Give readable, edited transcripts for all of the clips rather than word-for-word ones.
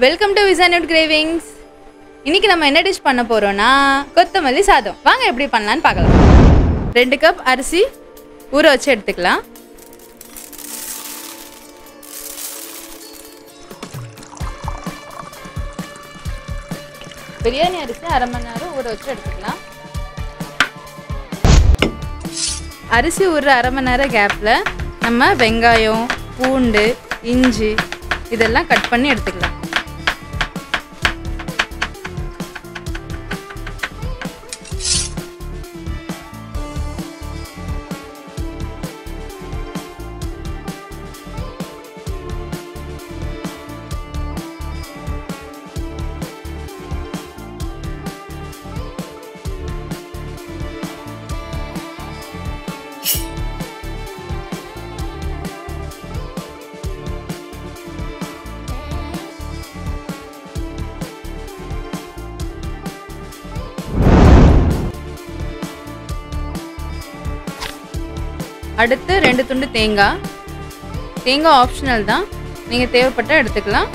Welcome to விசானட் cravings. இன்னைக்கு நம்ம என்ன டிஷ் பண்ண போறோம்னா கொத்தமல்லி சாதம். வாங்க எப்படி பண்ணலாம்னு பார்க்கலாம். 2 கப் அரிசி ஊற வச்சு எடுத்துக்கலாம். பிரியாணி அரிசி 1/2 மணி நேரம் ஊற வச்சு எடுத்துக்கலாம். அரிசி ஊற 1/2 மணி நேரம் கேப்பில் நம்ம வெங்காயம், பூண்டு, இஞ்சி இதெல்லாம் கட் பண்ணி எடுத்துக்கலாம். அடுத்து 2 துண்டு தேங்காய். தேங்காய் ஆப்ஷனல் தான், நீங்கள் தேவைப்பட்டால் எடுத்துக்கலாம்.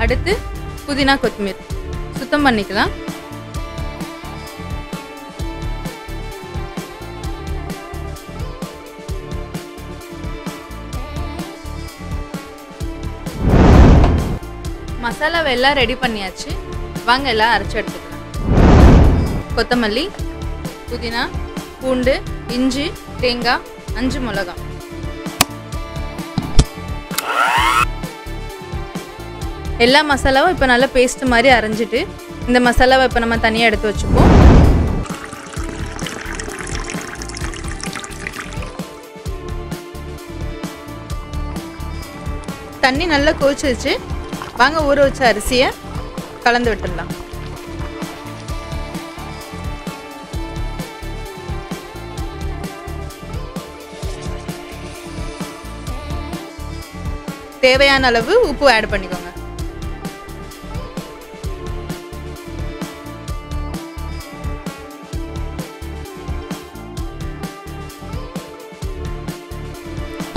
அடுத்து புதினா, கொத்தமல்லி சுத்தம் பண்ணிக்கலாம். மசாலாவை எல்லாம் ரெடி பண்ணியாச்சு. வாங்க எல்லாம் அரைச்சி எடுத்துக்கலாம். கொத்தமல்லி, புதினா, பூண்டு, இஞ்சி, தேங்காய், 5 மிளகாய். எல்லா மசாலாவும் இப்போ நல்லா பேஸ்ட் மாதிரி அரைஞ்சிட்டு இந்த மசாலாவை இப்போ நம்ம தனியாக எடுத்து வச்சுப்போம். தண்ணி நல்லா கொதிச்சிருச்சு. வாங்க ஊற வச்ச அரிசியை கலந்து விட்டுடலாம். தேவையான அளவு உப்பு ஆட் பண்ணிக்கோங்க.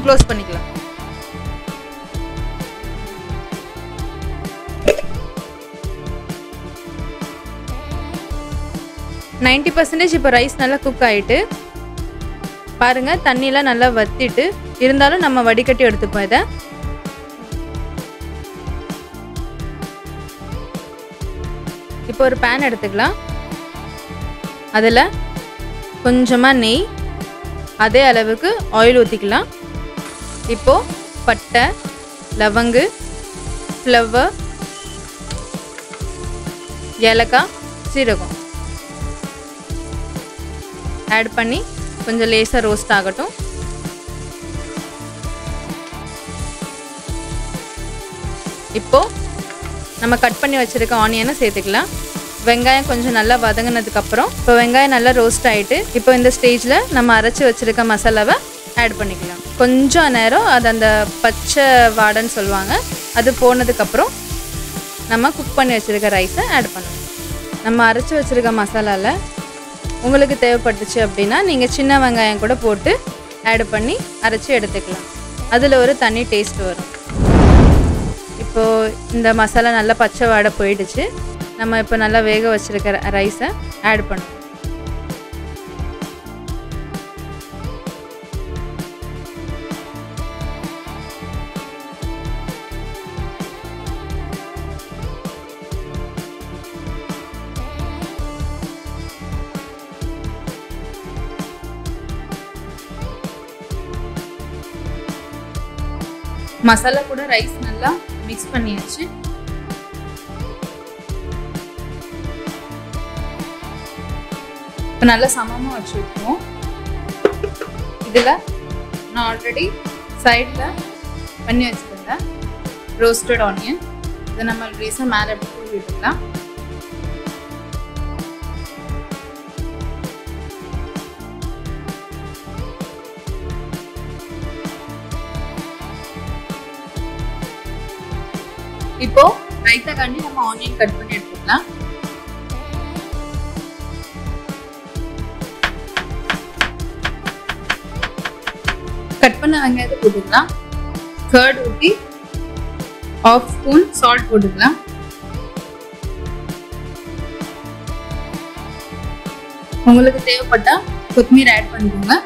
க்ளோஸ் பண்ணிக்கலாம். இப்போ ரைஸ் நல்லா குக் ஆகிட்டு பாருங்கள், தண்ணியெலாம் நல்லா வற்றிட்டு இருந்தாலும் நம்ம வடிகட்டி எடுத்துப்போம். இதை இப்போ ஒரு பேன் எடுத்துக்கலாம். அதில் கொஞ்சமாக நெய், அதே அளவுக்கு ஆயில் ஊற்றிக்கலாம். இப்போது பட்டை, லவங்கு, ஃப்ளவர், ஏலக்காய், சீரகம் ஆட் பண்ணி கொஞ்சம் லேசாக ரோஸ்ட் ஆகட்டும். இப்போது நம்ம கட் பண்ணி வச்சுருக்க ஆனியனை சேர்த்துக்கலாம். வெங்காயம் கொஞ்சம் நல்லா வதங்கினதுக்கப்புறம் இப்போ வெங்காயம் நல்லா ரோஸ்ட் ஆகிட்டு இப்போ இந்த ஸ்டேஜில் நம்ம அரைச்சி வச்சுருக்க மசாலாவை ஆட் பண்ணிக்கலாம். கொஞ்சம் நேரம் அது அந்த பச்சை வாடைன்னு சொல்லுவாங்க, அது போனதுக்கப்புறம் நம்ம குக் பண்ணி வச்சுருக்க ரைஸை ஆட் பண்ணணும். நம்ம அரைச்சி வச்சுருக்க மசாலாவில் உங்களுக்கு தேவைப்பட்டுச்சு அப்படின்னா நீங்கள் சின்ன வெங்காயம் கூட போட்டு ஆட் பண்ணி அரைச்சி எடுத்துக்கலாம். அதில் ஒரு தனி டேஸ்ட் வரும். இப்போது இந்த மசாலா நல்லா பச்சை வாடை போயிடுச்சு. நம்ம இப்போ நல்லா வேக வச்சுருக்கிற ரைஸை ஆட் பண்ணுவோம். மசாலா கூட ரைஸ் நல்லா மிக்ஸ் பண்ணியாச்சு. இப்போ நல்லா சமமாக வச்சுருக்கோம். இதில் நான் ஆல்ரெடி சைடில் பண்ணி வச்சுருந்தேன் ரோஸ்டட் ஆனியன், இதை நம்ம லேசாக மேலே எடுத்து விட்டுக்கலாம். இப்போ ரைத்தாக்காண்டி நம்ம ஆனியன் கட் பண்ணி எடுத்துக்கலாம். கட் பண்ண வெங்காயத்தை போட்டுக்கலாம். கர்ட் ஊற்றி 1/2 ஸ்பூன் சால்ட் போட்டுக்கலாம். உங்களுக்கு தேவைப்பட்டா கொத்தமல்லி ஆட் பண்ணிக்கோங்க.